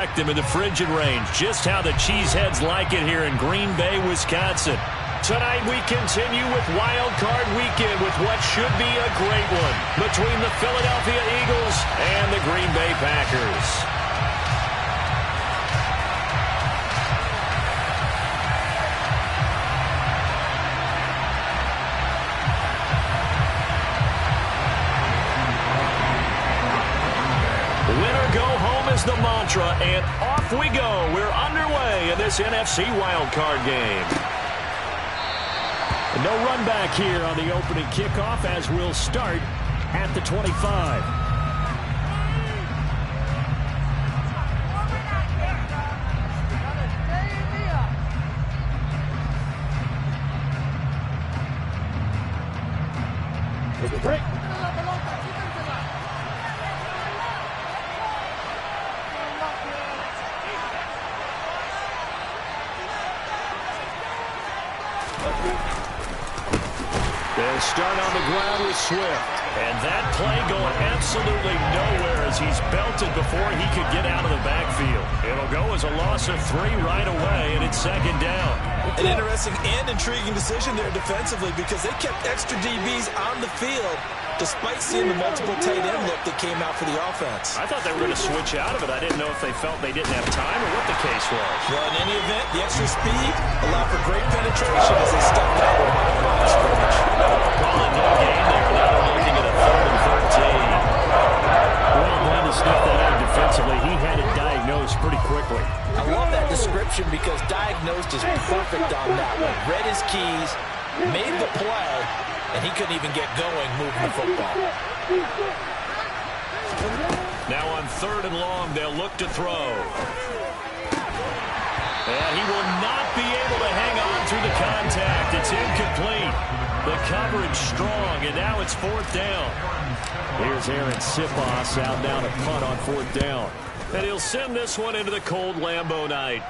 Them in the frigid range. Just how the Cheeseheads like it here in Green Bay, Wisconsin. Tonight we continue with Wild Card Weekend with what should be a great one between the Philadelphia Eagles and the Green Bay Packers. Winner go home is the mantra, and off we go. We're underway in this NFC wildcard game. No run back here on the opening kickoff as we'll start at the 25. Break. They'll start on the ground with Swift. And that play going absolutely nowhere as he's belted before he could get out of the backfield. It'll go as a loss of 3 right away, and it's second down. An interesting and intriguing decision there defensively because they kept extra DBs on the field despite seeing the multiple tight end look that came out for the offense. I thought they were going to switch out of it. I didn't know if they felt they didn't have time or what the case was. Well, in any event, the extra speed allowed for great penetration as they stepped out with a line of scrimmage. Calling no gain there. Now they're looking at a 3rd and 13. Well, glad to sniff that out defensively. He had it diagnosed pretty quickly. I love that description because diagnosed is perfect on that one. Read his keys, made the play, and he couldn't even get going moving the football. Now on 3rd and long, they'll look to throw. And he will not be able to hang on through the contact. It's incomplete. The coverage strong, and now it's 4th down. Here's Aaron Sipos out now to punt on 4th down. And he'll send this one into the cold Lambeau night.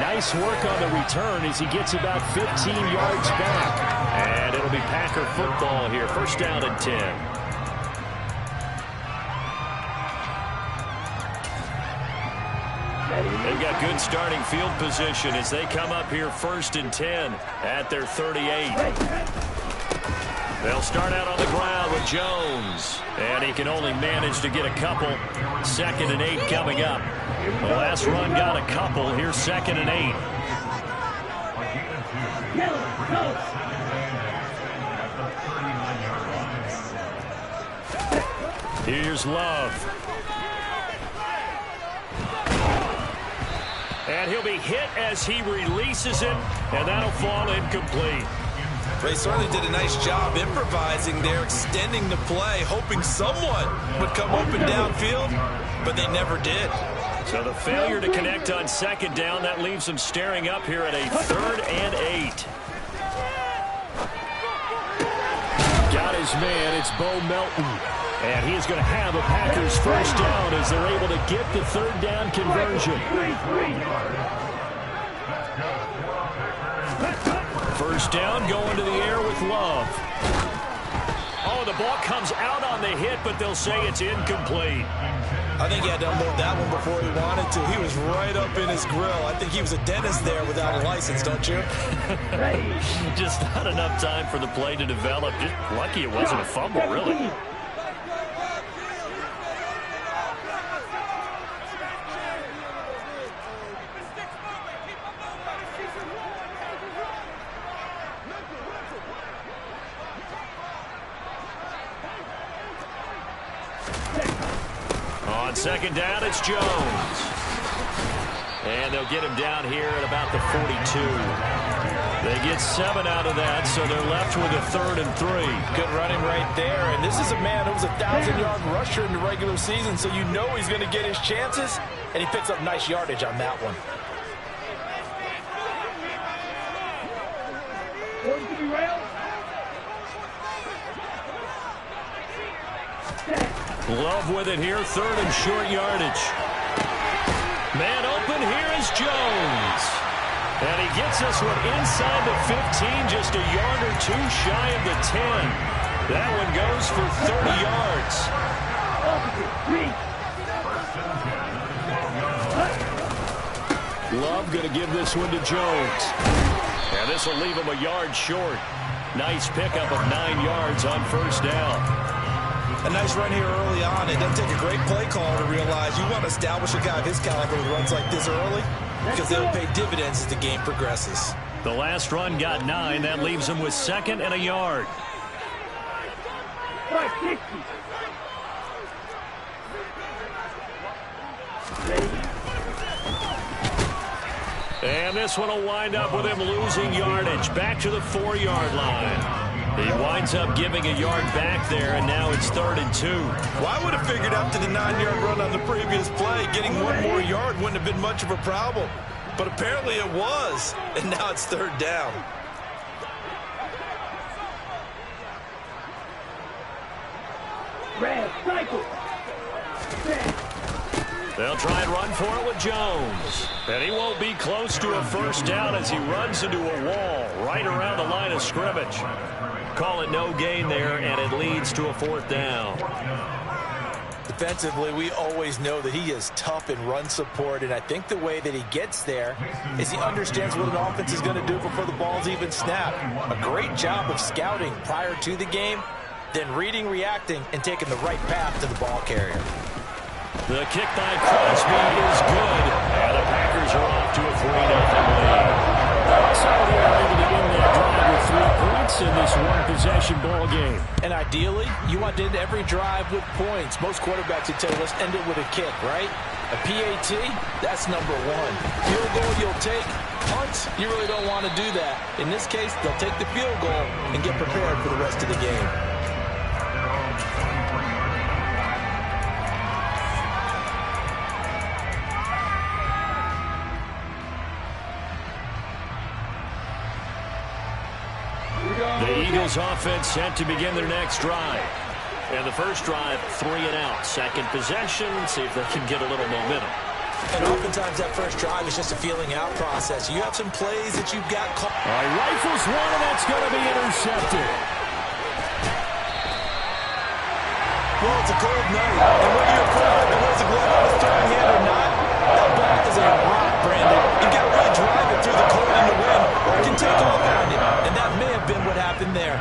Nice work on the return as he gets about 15 yards back. And it'll be Packer football here. 1st down and 10. They've got good starting field position as they come up here 1st and 10 at their 38. They'll start out on the ground with Jones. And he can only manage to get a couple. 2nd and 8 coming up. The last run got a couple. Here's 2nd and 8. Here's Love. And he'll be hit as he releases it, and that'll fall incomplete. They certainly did a nice job improvising there, extending the play, hoping someone would come open downfield, but they never did. So the failure to connect on 2nd down, that leaves them staring up here at a 3rd and 8. Got his man, it's Bo Melton. And he is going to have a Packers 1st down as they're able to get the 3rd down conversion. 1st down going to the air with Love. Oh, the ball comes out on the hit, but they'll say it's incomplete. I think he had to unload that one before he wanted to. He was right up in his grill. I think he was a dentist there without a license, don't you? Just not enough time for the play to develop. Just lucky it wasn't a fumble, really. On 2nd down, it's Jones. And they'll get him down here at about the 42. They get 7 out of that, so they're left with a 3rd and 3. Good running right there. And this is a man who was a 1,000-yard rusher in the regular season, so you know he's going to get his chances, and he picks up nice yardage on that one. Love with it here, 3rd and short yardage. Man open, here is Jones. And he gets this one inside the 15, just a yard or two shy of the 10. That one goes for 30 yards. Love going to give this one to Jones. And this will leave him a yard short. Nice pickup of 9 yards on first down. A nice run here early on. It doesn't take a great play call to realize you want to establish a guy of his caliber who runs like this early, because they'll pay dividends as the game progresses. The last run got 9. That leaves him with 2nd and a yard. And this one will wind up with him losing yardage. Back to the 4-yard line. He winds up giving a yard back there, and now it's 3rd and 2. Well, I would have figured after the 9-yard run on the previous play, getting 1 more yard wouldn't have been much of a problem. But apparently it was, and now it's 3rd down. They'll try and run for it with Jones. And he won't be close to a first down as he runs into a wall right around the line of scrimmage. Call it no gain there, and it leads to a 4th down. Defensively, we always know that he is tough in run support, and I think the way that he gets there is he understands what an offense is going to do before the ball's even snapped. A great job of scouting prior to the game, then reading, reacting, and taking the right path to the ball carrier. The kick by Crosby is good, and the Packers are off to a 3-0 lead. So they are able to end that drive with 3 points in this one-possession ball game. And ideally, you want to end every drive with points. Most quarterbacks would tell you, let's end it with a kick, right? A PAT, that's number 1. Field goal you'll take. Punts, you really don't want to do that. In this case, they'll take the field goal and get prepared for the rest of the game. The Eagles offense set to begin their next drive. And the first drive, 3 and out. Second possession, see if they can get a little momentum. And oftentimes that first drive is just a feeling out process. You have some plays that you've got caught. Rifles one, and that's going to be intercepted. Well, it's a cold night. And whether you're putting the wears a glove on his throwing hand or not, that ball is a rock, Brandon. You got to really drive it through the cold and the wind, or it can take off on you. And that may have been what happened there.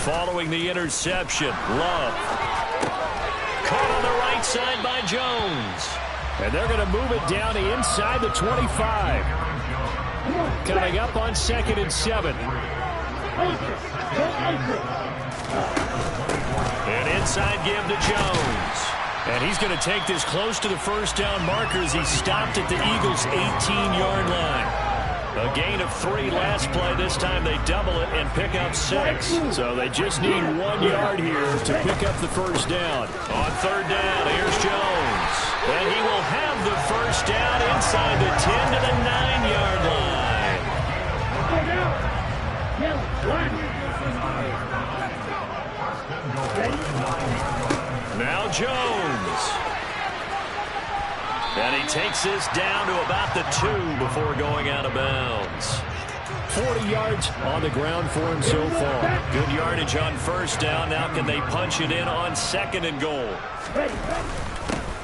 Following the interception, Love. Caught on the right side by Jones. And they're going to move it down to inside the 25. Coming up on 2nd and 7. And inside give to Jones. And he's going to take this close to the first down marker as he stopped at the Eagles' 18-yard line. A gain of 3 last play. This time they double it and pick up 6. So they just need 1 yard here to pick up the first down. On 3rd down, here's Jones. And he will have the first down inside the 10 to the 9-yard line. Now Jones. And he takes this down to about the 2 before going out of bounds. 40 yards on the ground for him so far. Good yardage on first down. Now can they punch it in on 2nd and goal?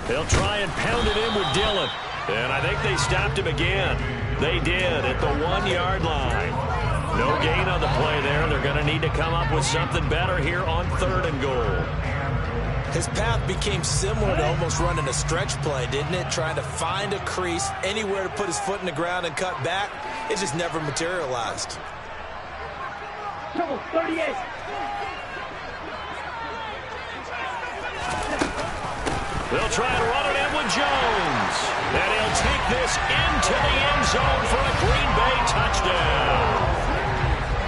They'll try and pound it in with Dillon. And I think they stopped him again. They did at the 1-yard line. No gain on the play there. They're going to need to come up with something better here on 3rd and goal. His path became similar to almost running a stretch play, didn't it? Trying to find a crease, anywhere to put his foot in the ground and cut back. It just never materialized. 38. They'll try to run it in with Jones. And he'll take this into the end zone for a Green Bay touchdown.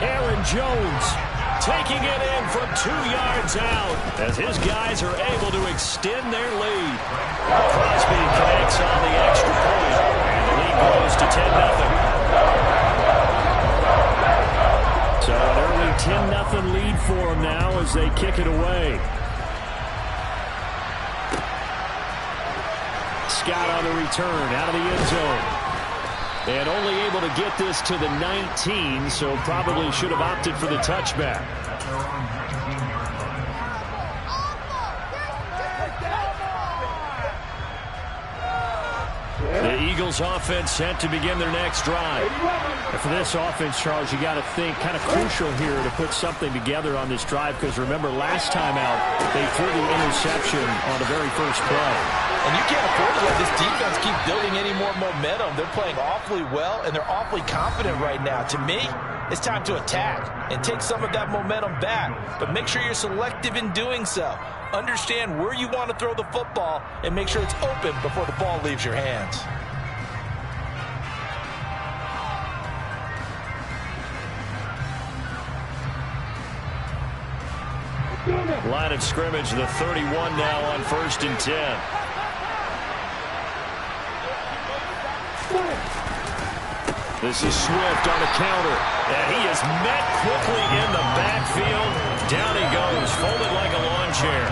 Aaron Jones taking it in from 2 yards out as his guys are able to extend their lead. Crosby connects on the extra point, and the lead goes to 10-0. So an early 10-0 lead for them now as they kick it away. Scott on the return out of the end zone. And only able to get this to the 19, so probably should have opted for the touchback. The Eagles offense set to begin their next drive. And for this offense, Charles, you got to think kind of crucial here to put something together on this drive, because remember last time out they threw the interception on the very first play. And you can't afford to let this defense keep building any more momentum. They're playing awfully well, and they're awfully confident right now. To me, it's time to attack and take some of that momentum back. But make sure you're selective in doing so. Understand where you want to throw the football and make sure it's open before the ball leaves your hands. Line of scrimmage, the 31 now on 1st and 10. This is Swift on the counter, and he is met quickly in the backfield. Down he goes, folded like a lawn chair.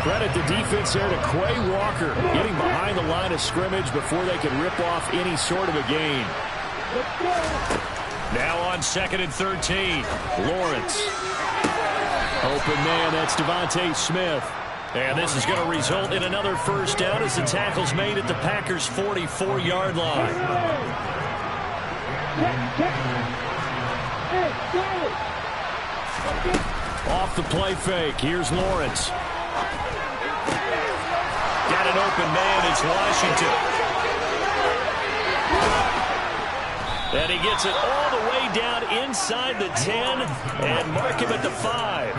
Credit the defense there to Quay Walker, getting behind the line of scrimmage before they could rip off any sort of a gain. Now on 2nd and 13, Lawrence. Open man, that's Devontae Smith. And this is going to result in another first down as the tackle's made at the Packers' 44-yard line. Off the play fake, here's Lawrence. Got an open man, it's Washington. And he gets it all the way down inside the 10 and mark him at the 5.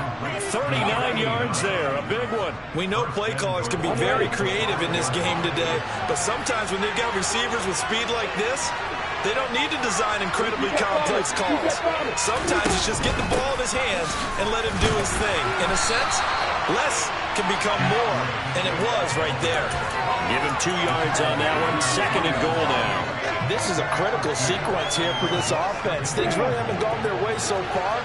39 yards there, a big one. We know play callers can be very creative in this game today, but sometimes when they've got receivers with speed like this, they don't need to design incredibly complex calls. Sometimes it's just get the ball in his hands and let him do his thing. In a sense, less can become more, and it was right there. Give him 2 yards on that one. 2nd and goal now. This is a critical sequence here for this offense. Things really haven't gone their way so far.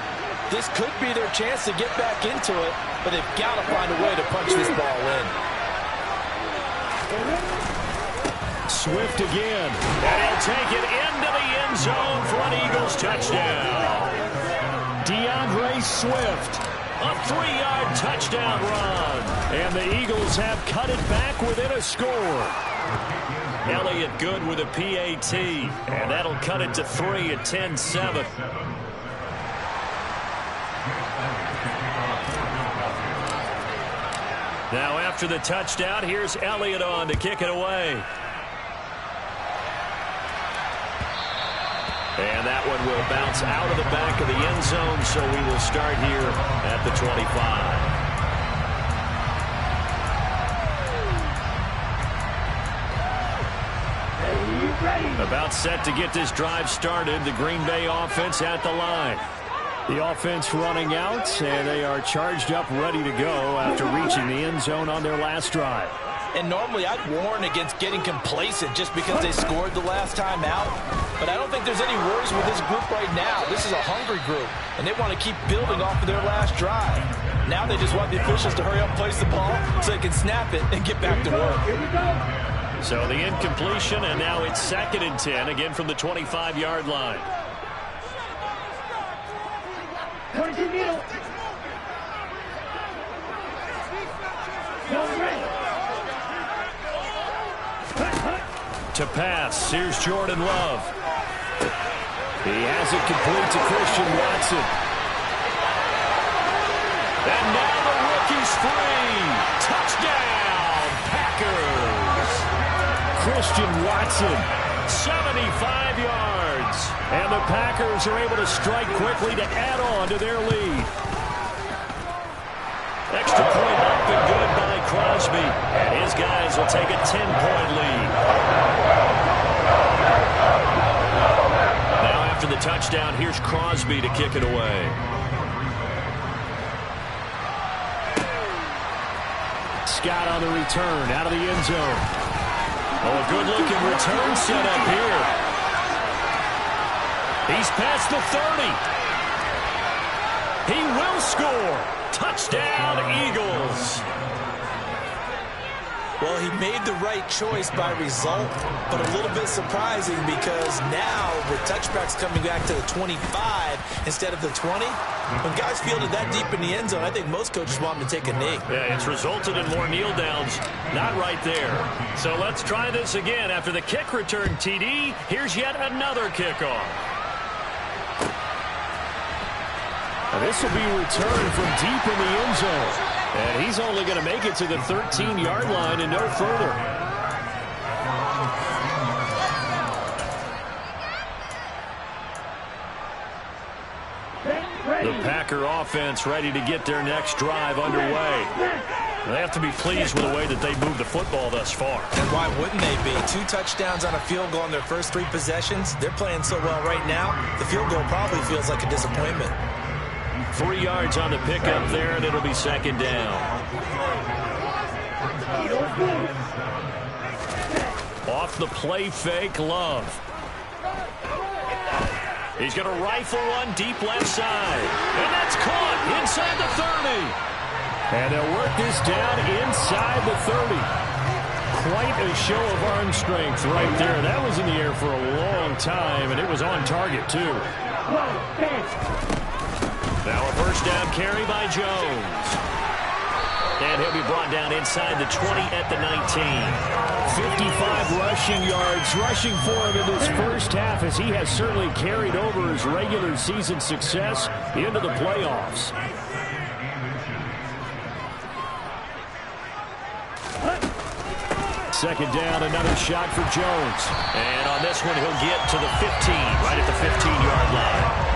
This could be their chance to get back into it, but they've got to find a way to punch this ball in. Swift again, and he'll take it into the end zone for an Eagles touchdown. DeAndre Swift, a 3-yard touchdown run, and the Eagles have cut it back within a score. Elliott good with a PAT, and that'll cut it to 3 at 10-7. Now after the touchdown, here's Elliott on to kick it away. And that one will bounce out of the back of the end zone, so we will start here at the 25. About set to get this drive started. The Green Bay offense at the line. The offense running out, and they are charged up, ready to go after reaching the end zone on their last drive. And normally I'd warn against getting complacent just because they scored the last time out. But I don't think there's any worries with this group right now. This is a hungry group, and they want to keep building off of their last drive. Now they just want the officials to hurry up and place the ball so they can snap it and get back to work. So the incompletion, and now it's 2nd and 10, again from the 25-yard line. To pass, here's Jordan Love. He has it complete to Christian Watson. And now the rookie's free. Touchdown, Packers. Christian Watson, 75 yards. And the Packers are able to strike quickly to add on to their lead. Extra point up and good by Crosby. And his guys will take a 10-point lead. Now after the touchdown, here's Crosby to kick it away. Scott on the return, out of the end zone. Oh, a good-looking return set up here. He's past the 30. He will score. Touchdown, Eagles. Well, he made the right choice by result, but a little bit surprising because now with touchbacks coming back to the 25 instead of the 20, when guys fielded that deep in the end zone, I think most coaches want them to take a knee. Yeah, it's resulted in more kneel downs. Not right there. So let's try this again. After the kick return TD, here's yet another kickoff. And this will be returned from deep in the end zone. And he's only going to make it to the 13-yard line and no further. The Packer offense ready to get their next drive underway. They have to be pleased with the way that they moved the football thus far. And why wouldn't they be? 2 touchdowns on a field goal in their first 3 possessions. They're playing so well right now, the field goal probably feels like a disappointment. 3 yards on the pickup there, and it'll be second down. Off the play fake, Love. He's going to rifle one deep left side. And that's caught inside the 30. And they'll work this down inside the 30. Quite a show of arm strength right there. That was in the air for a long time, and it was on target, too. Now a first down carry by Jones. And he'll be brought down inside the 20 at the 19. 55 rushing yards rushing for him in this first half, as he has certainly carried over his regular season success into the playoffs. Second down, another shot for Jones. And on this one, he'll get to the 15, right at the 15-yard line.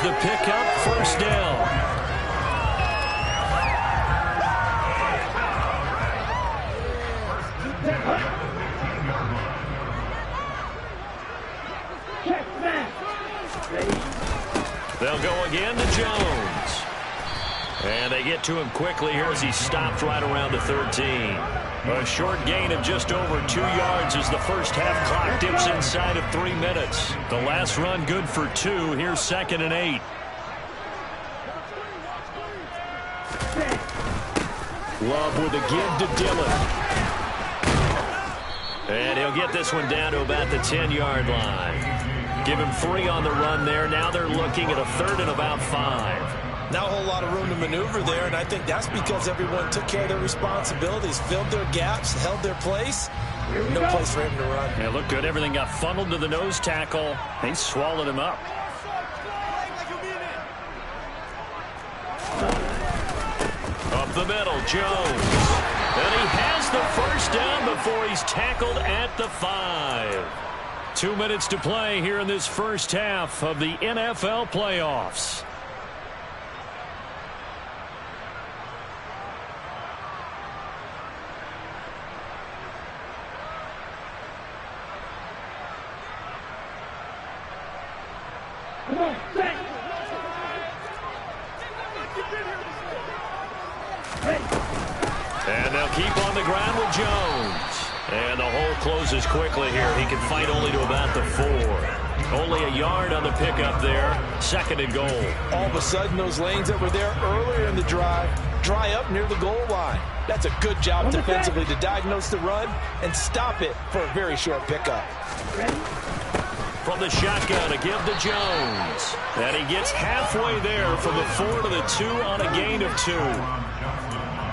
The pickup, first down. They'll go again to Jones. And they get to him quickly here as he stopped right around the 13. A short gain of just over 2 yards as the first half clock dips inside of 3 minutes. The last run good for 2. Here's 2nd and 8. Love with a give to Dillon. And he'll get this one down to about the 10-yard line. Give him 3 on the run there. Now they're looking at a 3rd and about 5. Now a whole lot of room to maneuver there, and I think that's because everyone took care of their responsibilities, filled their gaps, held their place. No place for him to run. Yeah, looked good. Everything got funneled to the nose tackle. They swallowed him up. Up the middle, Jones. And he has the first down before he's tackled at the 5. 2 minutes to play here in this first half of the NFL playoffs. And they'll keep on the ground with Jones. And the hole closes quickly here. He can fight only to about the 4. Only a yard on the pickup there. 2nd and goal. All of a sudden, those lanes that were there earlier in the drive dry up near the goal line. That's a good job defensively to diagnose the run and stop it for a very short pickup. From the shotgun, a give to Jones. And he gets halfway there from the 4 to the 2 on a gain of 2.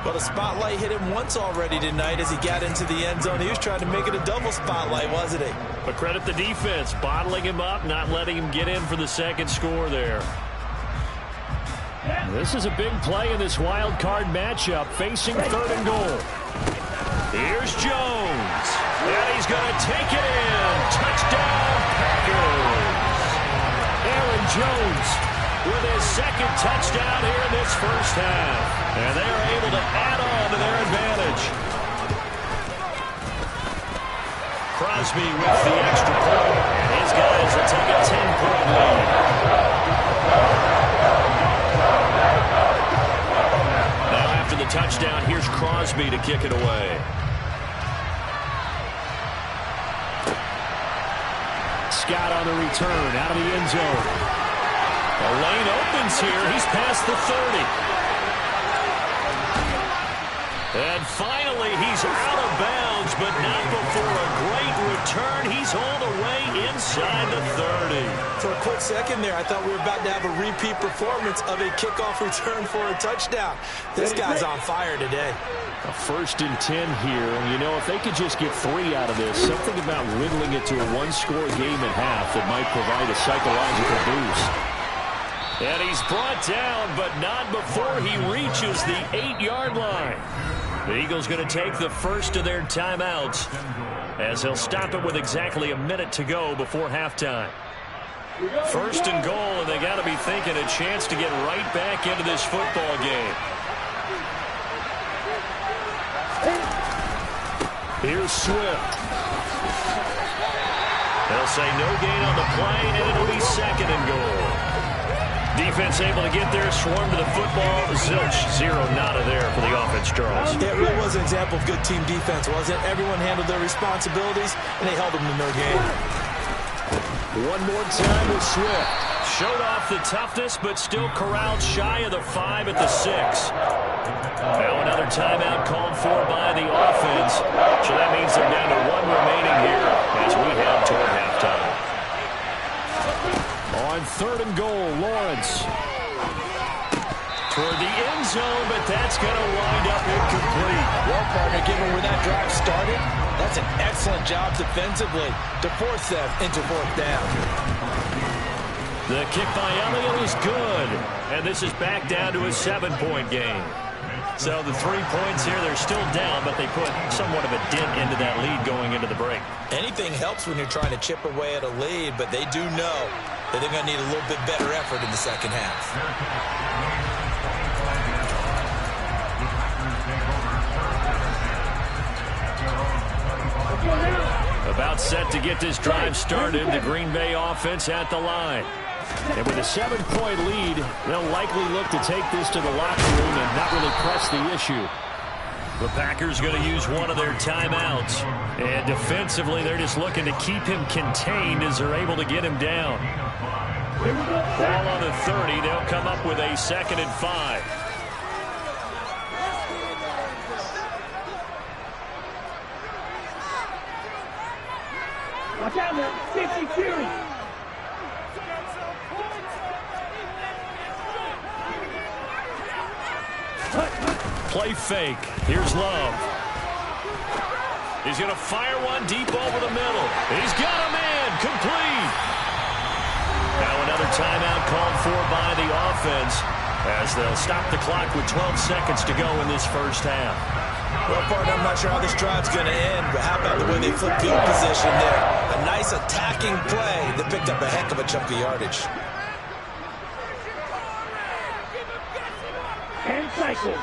Well, the spotlight hit him once already tonight as he got into the end zone. He was trying to make it a double spotlight, wasn't he? But credit the defense, bottling him up, not letting him get in for the second score there. This is a big play in this wild card matchup, facing 3rd and goal. Here's Jones. And he's going to take it in. Touchdown, Packers. Aaron Jones with his second touchdown here in this first half. And they are able to add on to their advantage. Crosby with the extra point. And his guys will take a 10-point lead. Now after the touchdown, here's Crosby to kick it away. Scott on the return out of the end zone. The lane opens here. He's past the 30. And finally, he's out of bounds, but not before a great return. He's all the way inside the 30. For a quick second there, I thought we were about to have a repeat performance of a kickoff return for a touchdown. This guy's on fire today. A 1st and 10 here, and you know, if they could just get 3 out of this, something about whittling it to a one-score game at half that might provide a psychological boost. And he's brought down, but not before he reaches the 8-yard line. The Eagles going to take the first of their timeouts as they'll stop it with exactly a minute to go before halftime. 1st and goal, and they got to be thinking a chance to get right back into this football game. Here's Swift. They'll say no gain on the play, and it'll be 2nd and goal. Defense able to get there, swarm to the football. Zilch, 0 nada there for the offense, Charles. Yeah, it really was an example of good team defense, wasn't it? Everyone handled their responsibilities, and they held them to no gain. One more time with Swift. Showed off the toughness, but still corralled shy of the 5 at the 6. Now another timeout called for by the offense. So that means they're down to 1 remaining here as we head toward halftime. On 3rd and goal, Lawrence. Toward the end zone, but that's going to wind up incomplete. Well, partner, given where that drive started, that's an excellent job defensively to force them into 4th down. The kick by Elliott is good, and this is back down to a 7-point game. So the 3 points here, they're still down, but they put somewhat of a dent into that lead going into the break. Anything helps when you're trying to chip away at a lead, but they do know that they're going to need a little bit better effort in the second half. About set to get this drive started, the Green Bay offense at the line. And with a 7-point lead, they'll likely look to take this to the locker room and not really press the issue. The Packers going to use one of their timeouts. And defensively, they're just looking to keep him contained as they're able to get him down. Ball on the 30. They'll come up with a 2nd and 5. Watch out, man. 52. Play fake. Here's Love. He's going to fire one deep over the middle. He's got a man. Complete. Now another timeout called for by the offense as they'll stop the clock with 12 seconds to go in this first half. Well, partner, I'm not sure how this drive's going to end, but how about the way they flip field position there? A nice attacking play that picked up a heck of a chunk of yardage. And cycle.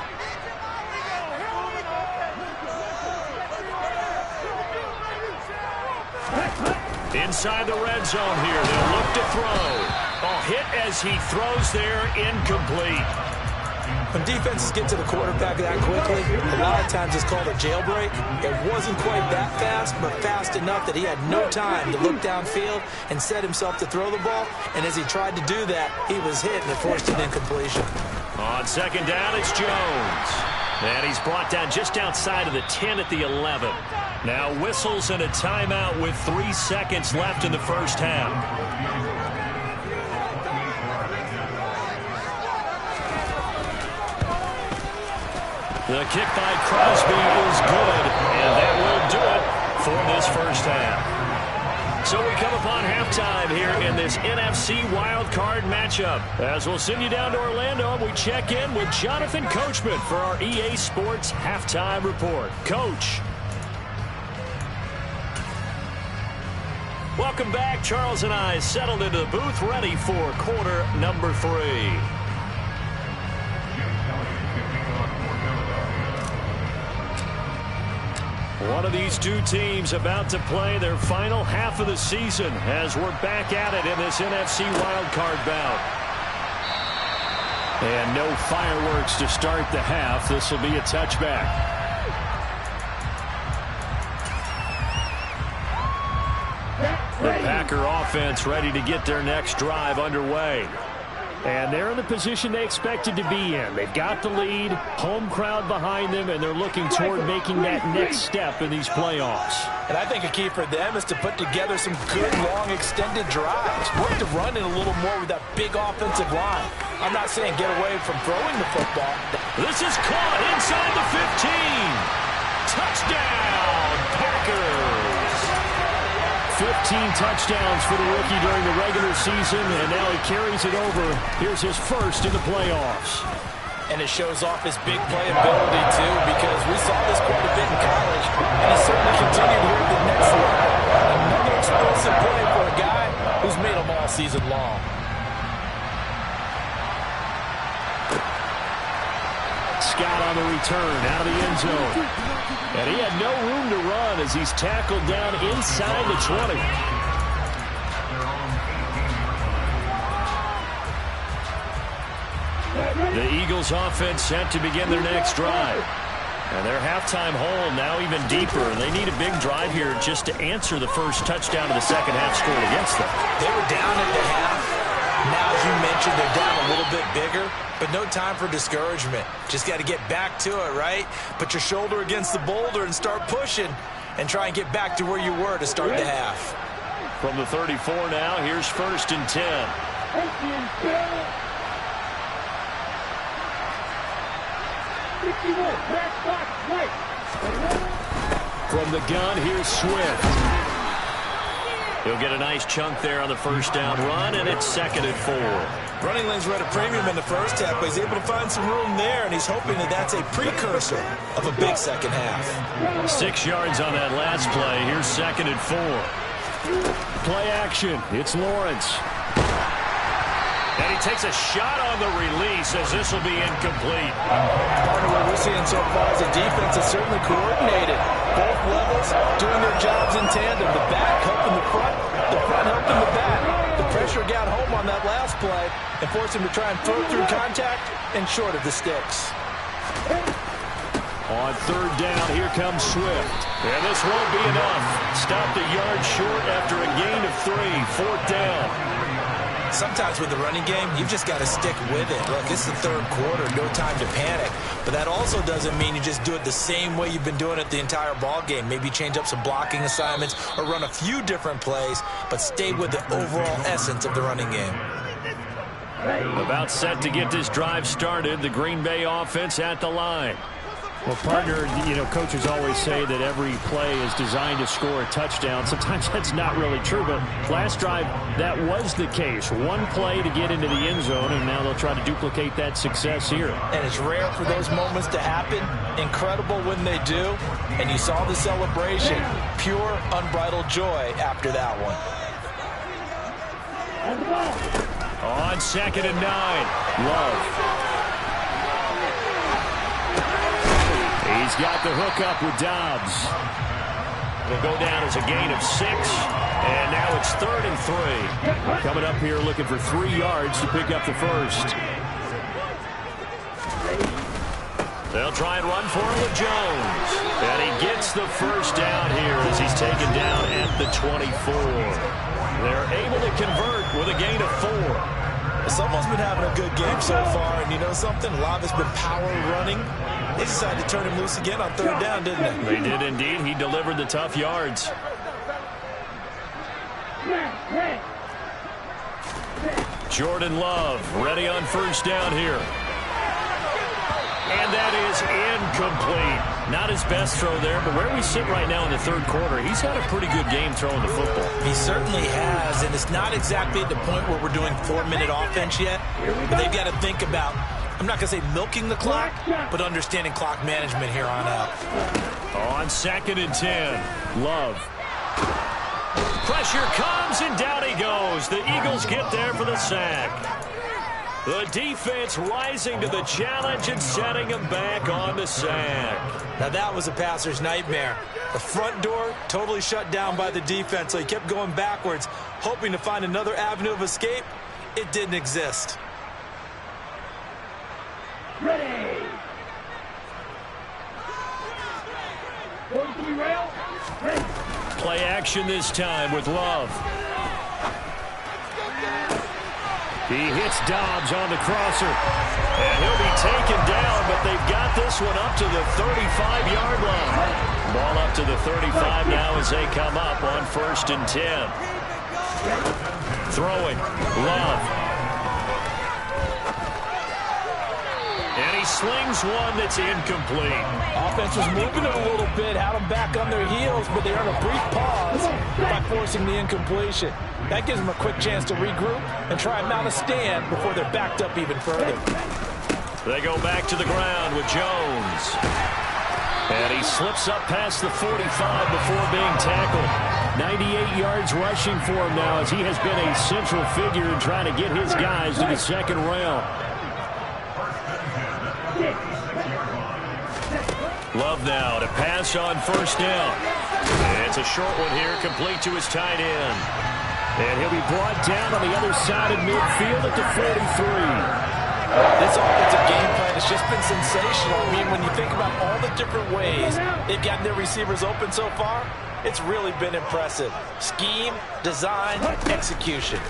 Inside the red zone here, they'll look to throw. A hit as he throws there, incomplete. When defenses get to the quarterback that quickly, a lot of times it's called a jailbreak. It wasn't quite that fast, but fast enough that he had no time to look downfield and set himself to throw the ball. And as he tried to do that, he was hit and it forced an incompletion. On 2nd down, it's Jones. And he's brought down just outside of the 10 at the 11. Now whistles and a timeout with 3 seconds left in the first half. The kick by Crosby is good, and that will do it for this first half. So we come upon halftime here in this NFC wildcard matchup. As we'll send you down to Orlando, and we check in with Jonathan Coachman for our EA Sports Halftime Report. Coach, Welcome back. Charles and I settled into the booth, ready for quarter number 3. One of these two teams about to play their final half of the season as we're back at it in this NFC wildcard bout. And no fireworks to start the half. This will be a touchback. The Packer offense ready to get their next drive underway. And they're in the position they expected to be in. They've got the lead, home crowd behind them, and they're looking toward making that next step in these playoffs. And I think a key for them is to put together some good, long, extended drives. Work to run in a little more with that big offensive line. I'm not saying get away from throwing the football. This is caught inside the 15. Touchdown, Packers. 15 touchdowns for the rookie during the regular season, and now he carries it over. Here's his first in the playoffs. And it shows off his big playability, too, because we saw this quite a bit in college, and he certainly continued here at the next level. Another explosive play for a guy who's made them all season long. Scott on the return out of the end zone. And he had no room to run as he's tackled down inside the 20. The Eagles offense set to begin their next drive. And their halftime hole now even deeper. And they need a big drive here just to answer the first touchdown of the second half scored against them. They were down at the half. Now, as you mentioned, they're down a little bit bigger, but no time for discouragement. Just got to get back to it, right? Put your shoulder against the boulder and start pushing and try and get back to where you were to start the half. From the 34 now, here's 1st and 10. From the gun, here's Swift. He'll get a nice chunk there on the first down run, and it's 2nd and 4. Running lanes were at a premium in the first half, but he's able to find some room there, and he's hoping that that's a precursor of a big second half. 6 yards on that last play. Here's 2nd and 4. Play action. It's Lawrence. And he takes a shot on the release as this will be incomplete. Partner, what we're seeing so far is the defense is certainly coordinated. Both levels doing their jobs in tandem. The back helping the front helping the back. The pressure got home on that last play and forced him to try and throw through contact and short of the sticks. On 3rd down, here comes Swift. And this won't be enough. Stopped a yard short after a gain of 3. 4th down. Sometimes with the running game, you've just got to stick with it. Look, it's the 3rd quarter, no time to panic. But that also doesn't mean you just do it the same way you've been doing it the entire ball game. Maybe change up some blocking assignments or run a few different plays, but stay with the overall essence of the running game. About set to get this drive started, the Green Bay offense at the line. Well, partner, coaches always say that every play is designed to score a touchdown. Sometimes that's not really true, but last drive, that was the case. One play to get into the end zone, and now they'll try to duplicate that success here. And it's rare for those moments to happen. Incredible when they do. And you saw the celebration. Pure, unbridled joy after that one. On 2nd and 9, Love. He's got the hook up with Dobbs. It'll go down as a gain of 6, and now it's 3rd and 3. Coming up here looking for 3 yards to pick up the first. They'll try and run for it with Jones. And he gets the first down here as he's taken down at the 24. They're able to convert with a gain of 4. Someone's been having a good game so far, and you know something? Love has been power running. They decided to turn him loose again on 3rd down, didn't they? They did indeed. He delivered the tough yards. Jordan Love ready on 1st down here. And that is incomplete. Not his best throw there, but where we sit right now in the 3rd quarter, he's had a pretty good game throwing the football. He certainly has, and it's not exactly at the point where we're doing 4-minute offense yet, but they've got to think about, I'm not going to say milking the clock, but understanding clock management here on out. On 2nd and 10, Love. Pressure comes, and down he goes. The Eagles get there for the sack. The defense rising to the challenge and setting him back on the sack. Now that was a passer's nightmare. The front door totally shut down by the defense, so he kept going backwards, hoping to find another avenue of escape. It didn't exist. Ready. 43 rail. Ready. Play action this time with Love. He hits Dobbs on the crosser. And he'll be taken down, but they've got this one up to the 35-yard line. Ball up to the 35 now as they come up on 1st and 10. Throwing. Love. And he slings one that's incomplete. Offense was moving it a little bit, had them back on their heels, but they earned a brief pause by forcing the incompletion. That gives them a quick chance to regroup and try and mount a stand before they're backed up even further. They go back to the ground with Jones. And he slips up past the 45 before being tackled. 98 yards rushing for him now as he has been a central figure in trying to get his guys to the second rail. Love now to pass on 1st down. And it's a short one here, complete to his tight end. And he'll be brought down on the other side of midfield at the 43. This offensive game plan has just been sensational. I mean, when you think about all the different ways they've gotten their receivers open so far, it's really been impressive. Scheme, design, execution.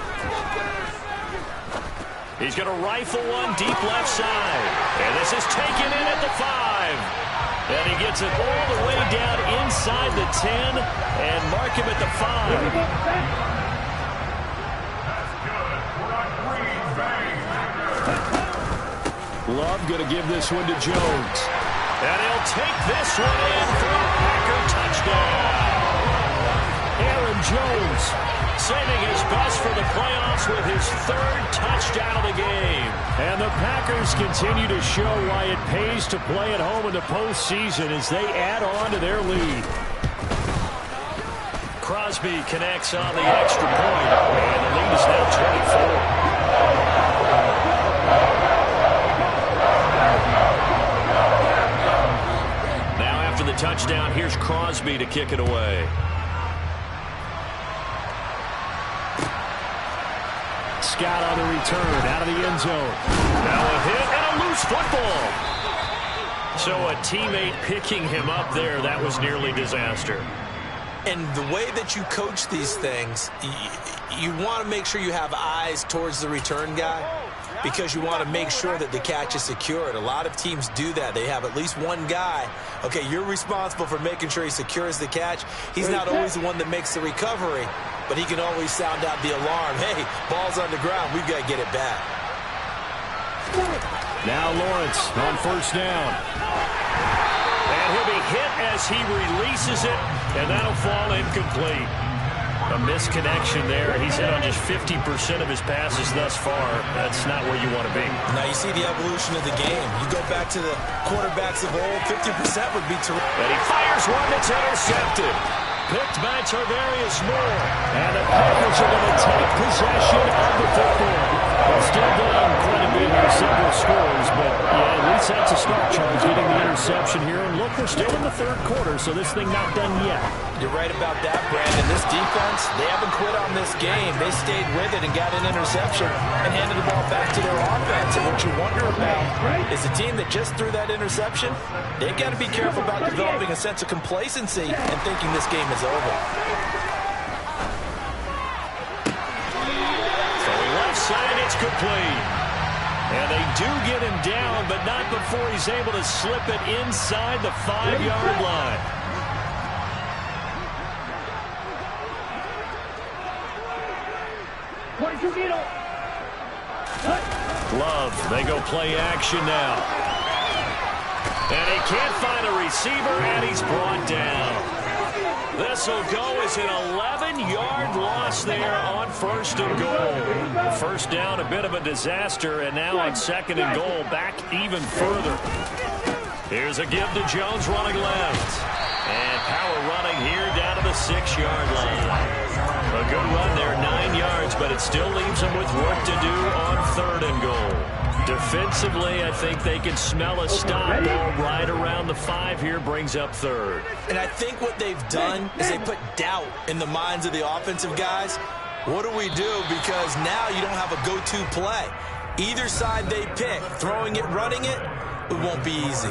He's going to rifle one deep left side. And this is taken in at the 5. And he gets it all the way down inside the 10 and mark him at the 5. Love going to give this one to Jones. And he'll take this one in for a Packer touchdown. Aaron Jones saving his best for the playoffs with his 3rd touchdown of the game. And the Packers continue to show why it pays to play at home in the postseason as they add on to their lead. Crosby connects on the extra point, and the lead is now 24. Now after the touchdown, here's Crosby to kick it away. Scott on the return, out of the end zone. Now a hit and a loose football. So a teammate picking him up there, that was nearly disaster. And the way that you coach these things, you want to make sure you have eyes towards the return guy because you want to make sure that the catch is secured. A lot of teams do that. They have at least one guy. Okay, you're responsible for making sure he secures the catch. He's not always the one that makes the recovery, but he can always sound out the alarm. Hey, ball's on the ground. We've got to get it back. Now Lawrence on 1st down. And he'll be hit as he releases it, and that'll fall incomplete. A misconnection there. He's hit on just 50% of his passes thus far. That's not where you want to be. Now you see the evolution of the game. You go back to the quarterbacks of old, 50% would be terrific. And he fires one that's intercepted. Picked by Tarvarius Moore. And the Packers are going to take possession of the football. They're still down quite a bit here, several scores, but yeah, at least that's a start, Charles, getting the interception here. And look, we're still in the 3rd quarter, so this thing not done yet. You're right about that, Brandon. This defense, they haven't quit on this game. They stayed with it and got an interception and handed the ball back to their offense. And what you wonder about is a team that just threw that interception, they've got to be careful about developing a sense of complacency and thinking this game is over. Side, it's complete. And they do get him down, but not before he's able to slip it inside the 5-yard line. Love, they go play action now. And he can't find a receiver, and he's brought down. This will go as an 11-yard loss there on 1st and goal. 1st down, a bit of a disaster, and now on 2nd and goal, back even further. Here's a give to Jones running left. And power running here down to the 6-yard line. A good run there, 9 yards, but it still leaves them with work to do on 3rd and goal. Defensively, I think they can smell a stop ball right around the 5 here, brings up 3rd. And I think what they've done is they put doubt in the minds of the offensive guys. What do we do? Because now you don't have a go-to play. Either side they pick, throwing it, running it, it won't be easy.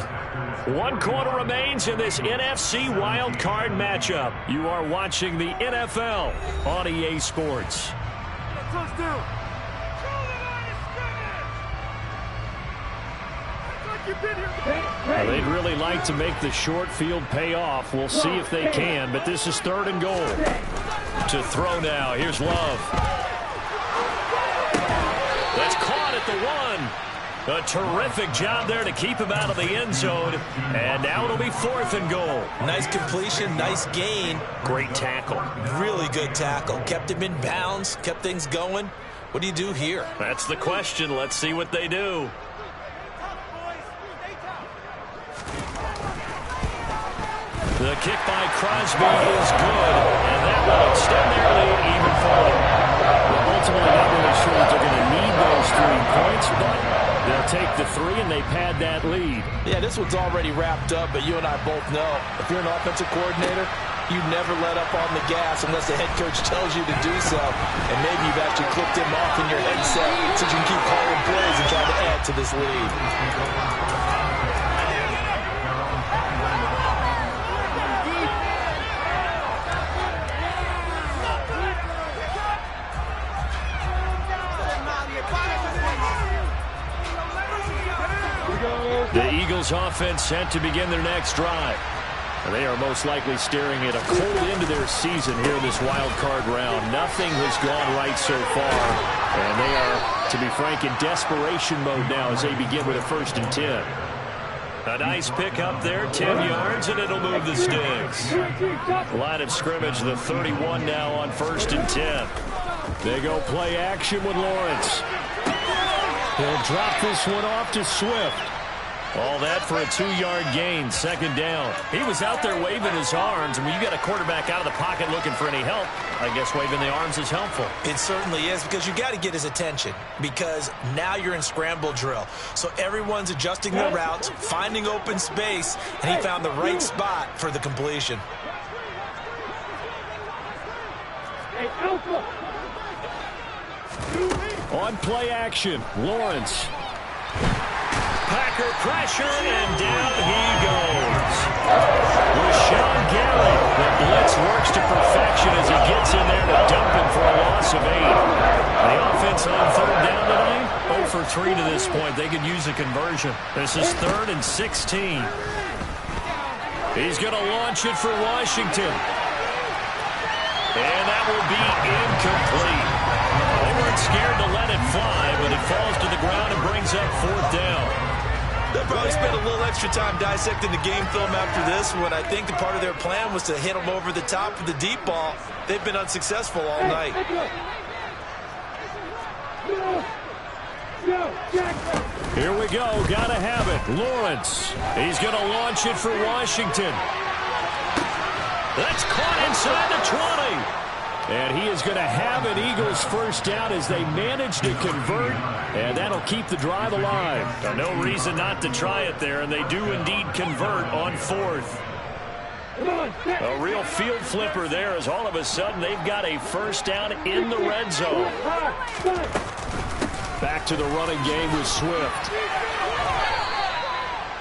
1 quarter remains in this NFC Wild Card matchup. You are watching the NFL on EA Sports. Well, they'd really like to make the short field pay off. We'll see if they can, but this is 3rd and goal. To throw now. Here's Love. That's caught at the 1. A terrific job there to keep him out of the end zone. And now it'll be 4th and goal. Nice completion, nice gain. Great tackle. Really good tackle. Kept him in bounds, kept things going. What do you do here? That's the question. Let's see what they do. The kick by Crosby is good, and that will extend their lead even further. Well, ultimately, not really sure that they're going to need those 3 points, but they'll take the 3 and they pad that lead. Yeah, this one's already wrapped up, but you and I both know if you're an offensive coordinator, you never let up on the gas unless the head coach tells you to do so. And maybe you've actually clicked him off in your headset so you can keep calling plays and try to add to this lead. The Eagles offense set to begin their next drive. They are most likely staring at a cold end to their season here in this wild card round. Nothing has gone right so far. And they are, to be frank, in desperation mode now as they begin with a 1st and 10. A nice pick up there, 10 yards, and it'll move the sticks. Line of scrimmage, the 31 now on 1st and 10. They go play action with Lawrence. He'll drop this one off to Swift. All that for a 2-yard gain, 2nd down. He was out there waving his arms, and when you got a quarterback out of the pocket looking for any help, I guess waving the arms is helpful. It certainly is, because you got to get his attention, because now you're in scramble drill. So everyone's adjusting their routes, finding open space, and he found the right spot for the completion. On play action, Lawrence. Packer pressure, and down he goes. Rashawn Gary. The blitz works to perfection as he gets in there to dump him for a loss of 8. The offense on 3rd down tonight, 0 for 3 to this point. They could use a conversion. This is 3rd and 16. He's going to launch it for Washington. And that will be incomplete. They weren't scared to let it fly, but it falls to the ground and brings up 4th down. They'll probably spend a little extra time dissecting the game film after this when I think the part of their plan was to hit them over the top with the deep ball. They've been unsuccessful all night. Here we go. Gotta have it. Lawrence. He's going to launch it for Washington. That's caught inside the 20. And he is going to have an Eagles 1st down as they manage to convert, and that'll keep the drive alive. No reason not to try it there, and they do indeed convert on 4th. A real field flipper there as all of a sudden they've got a 1st down in the red zone. Back to the running game with Swift.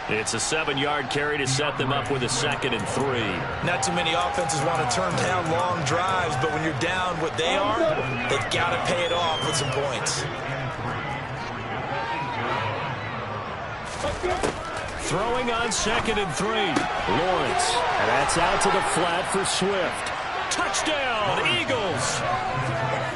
It's a 7-yard carry to set them up with a 2nd and 3. Not too many offenses want to turn down long drives, but when you're down what they are, they've got to pay it off with some points. Throwing on 2nd and 3. Lawrence. And that's out to the flat for Swift. Touchdown, Eagles!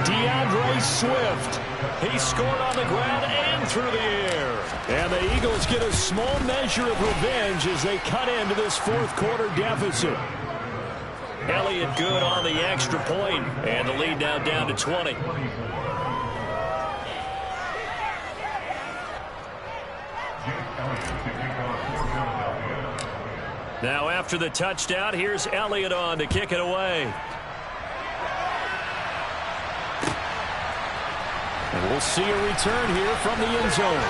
DeAndre Swift. He scored on the ground and through the air. And the Eagles get a small measure of revenge as they cut into this 4th quarter deficit. Elliott good on the extra point, and the lead now down to 20. Now after the touchdown, here's Elliott on to kick it away. We'll see a return here from the end zone.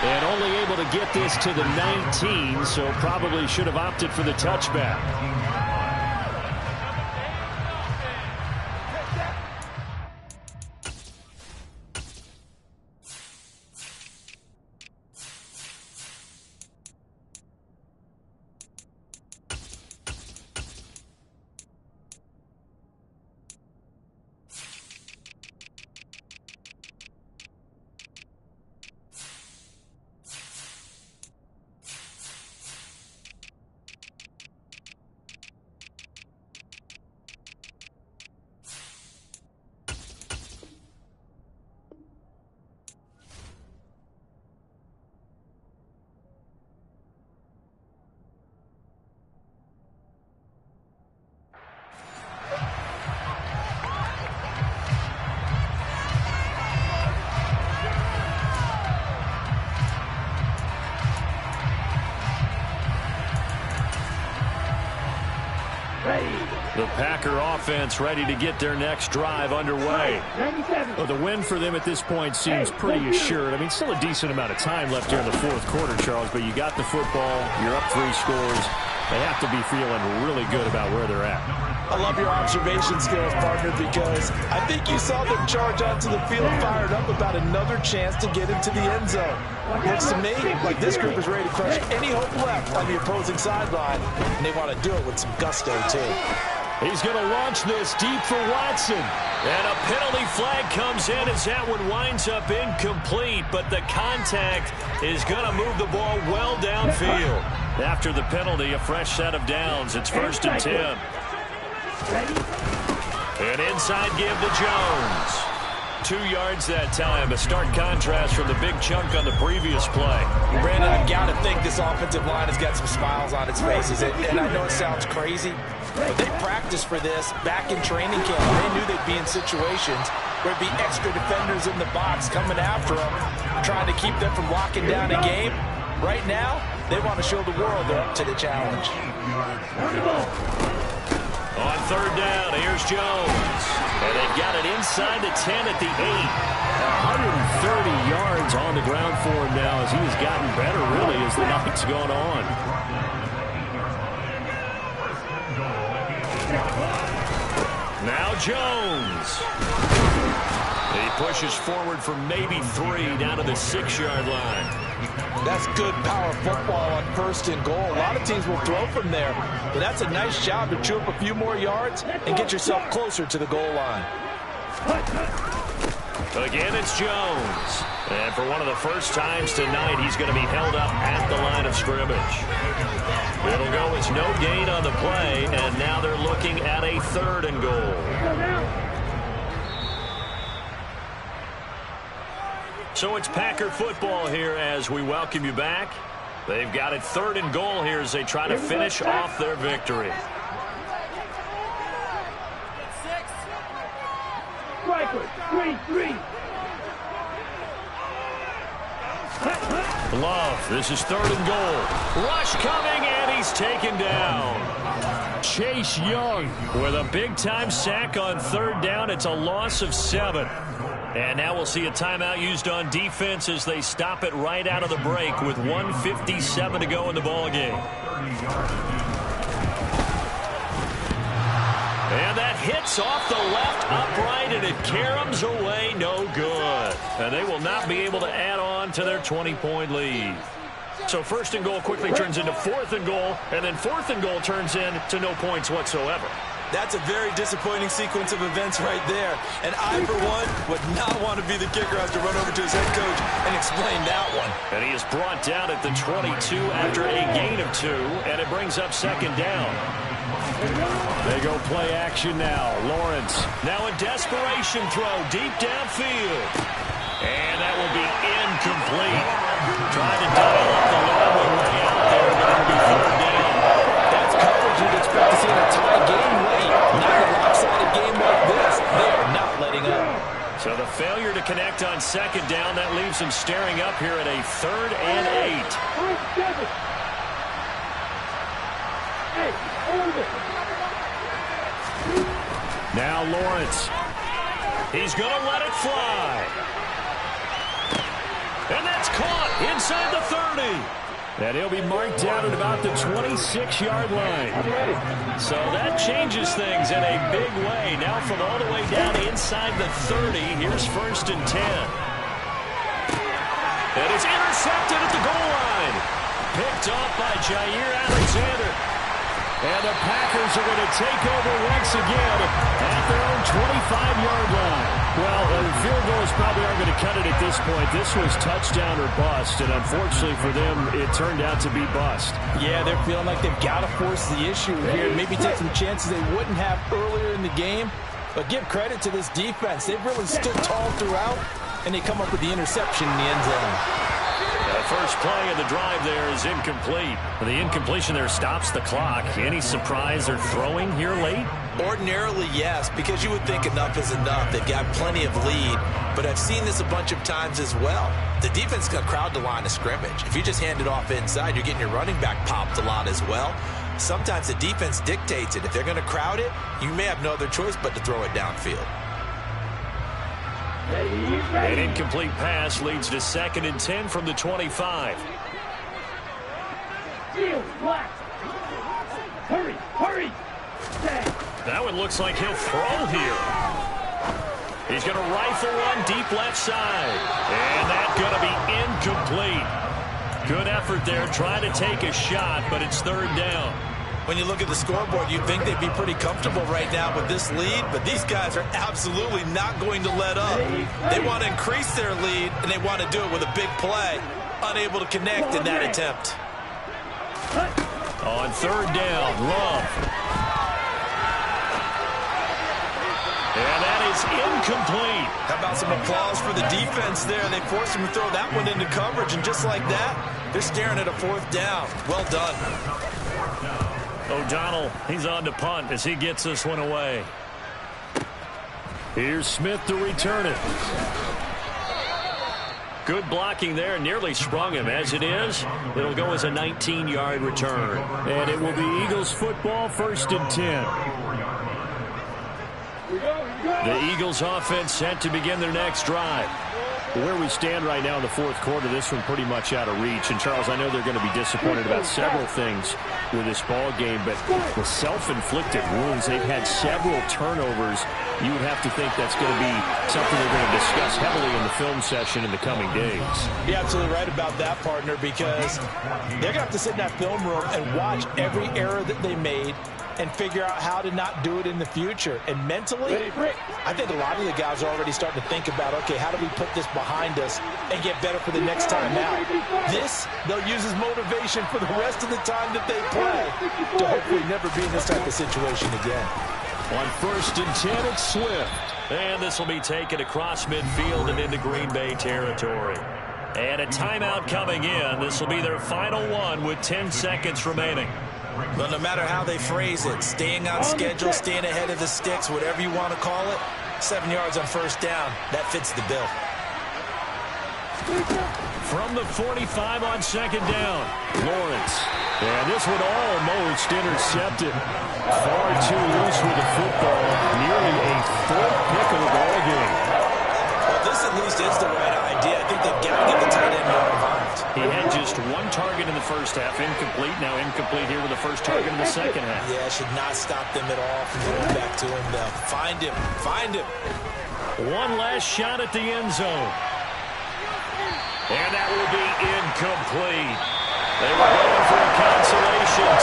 And only able to get this to the 19, so probably should have opted for the touchback. The Packer offense ready to get their next drive underway. Well, the win for them at this point seems pretty assured. I mean, still a decent amount of time left here in the fourth quarter, Charles, but you got the football, you're up 3 scores. They have to be feeling really good about where they're at. I love your observation skills, partner, because I think you saw them charge onto the field fired up about another chance to get into the end zone. Looks to me like this group is ready to crush any hope left on the opposing sideline, and they want to do it with some gusto, too. He's going to launch this deep for Watson. And a penalty flag comes in as that one winds up incomplete, but the contact is going to move the ball well downfield. After the penalty, a fresh set of downs. It's 1st and 10. An inside give to Jones. 2 yards that time. A stark contrast from the big chunk on the previous play. Brandon, I've got to think this offensive line has got some smiles on its faces. And I know it sounds crazy, but they practiced for this back in training camp. They knew they'd be in situations where there'd be extra defenders in the box coming after them, trying to keep them from locking down a game. Right now, they want to show the world they're up to the challenge. On 3rd down, here's Jones. And they've got it inside the 10 at the 8. 130 yards on the ground for him now as he has gotten better, really, as the night's gone on. Now Jones. He pushes forward for maybe 3 down to the 6-yard line. That's good power football on 1st and goal. A lot of teams will throw from there, but that's a nice job to chew up a few more yards and get yourself closer to the goal line. Again, it's Jones. And for one of the first times tonight, he's going to be held up at the line of scrimmage. It'll go as no gain on the play, and now they're looking at a 3rd and goal. So it's Packer football here as we welcome you back. They've got it 3rd and goal here as they try to finish off their victory. Striker, 3-3. Love, this is 3rd and goal. Rush coming, and he's taken down. Chase Young with a big-time sack on 3rd down. It's a loss of 7. And now we'll see a timeout used on defense as they stop it right out of the break with 1:57 to go in the ballgame. And that hits off the left upright, and it caroms away no good. And they will not be able to add on to their 20-point lead. So 1st and goal quickly turns into 4th and goal, and then 4th and goal turns into no points whatsoever. That's a very disappointing sequence of events right there. And I, for one, would not want to be the kicker who has to run over to his head coach and explain that one. And he is brought down at the 22 after a gain of 2, and it brings up 2nd down. They go play action now. Lawrence. Now a desperation throw deep downfield. And that will be incomplete. Trying to dial up the long way out there, but it'll be 3rd down. That's coverage you'd expect to see in a tie game late. Not a lopsided game like this. They are not letting up. So the failure to connect on 2nd down, that leaves them staring up here at a 3rd and 8. Now Lawrence. He's going to let it fly. And that's caught inside the 30. And he'll be marked down at about the 26-yard line. So that changes things in a big way. Now from all the way down inside the 30, here's 1st and 10. And it's intercepted at the goal line. Picked off by Jair Alexander. And the Packers are going to take over once again at their own 25-yard line. Well, field goals probably aren't going to cut it at this point. This was touchdown or bust, and unfortunately for them, it turned out to be bust. Yeah, they're feeling like they've got to force the issue here. Maybe take some chances they wouldn't have earlier in the game. But give credit to this defense. They've really stood tall throughout, and they come up with the interception in the end zone. The first play of the drive there is incomplete. The incompletion there stops the clock. Any surprise they're throwing here late? Ordinarily, yes, because you would think enough is enough. They've got plenty of lead, but I've seen this a bunch of times as well. The defense is going to crowd the line of scrimmage. If you just hand it off inside, you're getting your running back popped a lot as well. Sometimes the defense dictates it. If they're going to crowd it, you may have no other choice but to throw it downfield. An incomplete pass leads to 2nd and 10 from the 25. Hurry, hurry! That one looks like he'll throw here. He's going to rifle one deep left side. And that's going to be incomplete. Good effort there, trying to take a shot, but it's 3rd down. When you look at the scoreboard, you'd think they'd be pretty comfortable right now with this lead, but these guys are absolutely not going to let up. They want to increase their lead, and they want to do it with a big play. Unable to connect in that attempt. On 3rd down, Love. And that is incomplete. How about some applause for the defense there? They forced him to throw that one into coverage, and just like that, they're staring at a 4th down. Well done. O'Donnell, he's on to punt as he gets this one away. Here's Smith to return it. Good blocking there, nearly sprung him. As it is, it'll go as a 19-yard return. And it will be Eagles football, 1st and 10. The Eagles offense set to begin their next drive. Where we stand right now in the 4th quarter, this one pretty much out of reach. And, Charles, I know they're going to be disappointed about several things with this ball game, but the self-inflicted wounds, they've had several turnovers. You would have to think that's going to be something they're going to discuss heavily in the film session in the coming days. You're absolutely right about that, partner, because they're going to have to sit in that film room and watch every error that they made and figure out how to not do it in the future. And mentally, I think a lot of the guys are already starting to think about, okay, how do we put this behind us and get better for the next time out? This, they'll use as motivation for the rest of the time that they play to hopefully never be in this type of situation again. On 1st and 10, it's Swift. And this will be taken across midfield and into Green Bay territory. And a timeout coming in. This will be their final one with 10 seconds remaining. But no matter how they phrase it, staying on schedule, staying ahead of the sticks, whatever you want to call it, 7 yards on 1st down, that fits the bill. From the 45 on 2nd down, Lawrence. And this one almost intercepted. Far too loose with the football. Nearly a 4th pick of the ball game. Well, this at least is the right idea. I think they've got to get the tight end more involved. He had just 1 target in the first half, incomplete. Now incomplete here with the first target in the second half. Yeah, should not stop them at all from going back to him, though. Find him. Find him. One last shot at the end zone. And that will be incomplete. They were going for